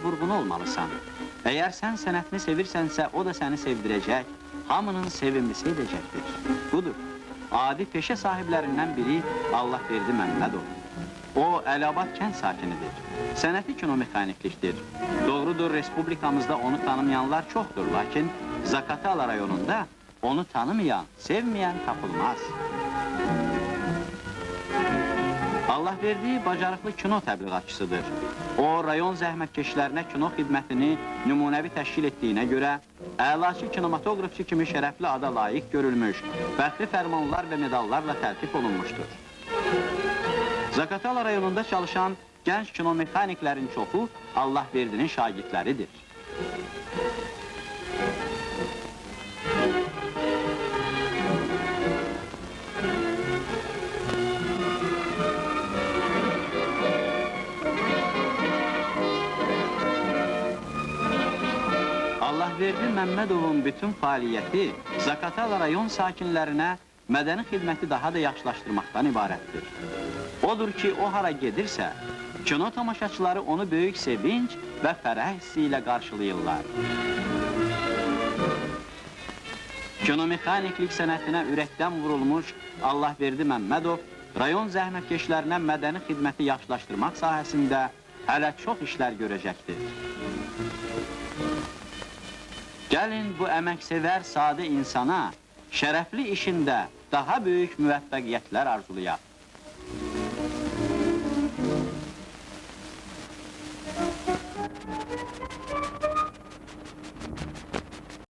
vurğun olmalısan. Əgər sən sənətini sevirsənsə, o da səni sevdirəcək, hamının sevimlisi edəcəkdir. Budur, adi peşə sahiblərindən biri Allahverdi Məmmədov. O, Əliabad kənd sakinidir. Sənəti kinomexaniklikdir. Doğrudur, respublikamızda onu tanımayanlar çoxdur, lakin Zakatala rayonunda onu tanımayan, sevməyən tapılmaz. Allahverdi bacarıqlı kino təbliğatçısıdır. O, rayon zəhmətkeşlərinə kino xidmətini nümunəvi təşkil etdiyinə görə, əlaçı kinematografçı kimi şərəfli ada layiq görülmüş, fəxri fərmanlar və medallarla təltif olunmuşdur. Zakatala rayonunda çalışan gənc kinomexaniklərin çoxu Allahverdinin şagirdləridir. Allahverdi Məmmədovun bütün fəaliyyəti Zakatala rayon sakinlərinə mədəni xidməti daha da yaxşılaşdırmaqdan ibarətdir. Odur ki, o hara gedirsə, kino tamaşaçıları onu böyük sevinç və fərəh hissi ilə qarşılayırlar. Kinomexaniklik sənətinə ürəkdən vurulmuş Allahverdi Məmmədov rayon zəhmətkeşlərinə mədəni xidməti yaxşılaşdırmaq sahəsində hələ çox işlər görəcəkdir. Gəlin bu əməksevər sadə insana şərəfli işində daha böyük müvəffəqiyyətlər arzulayaq.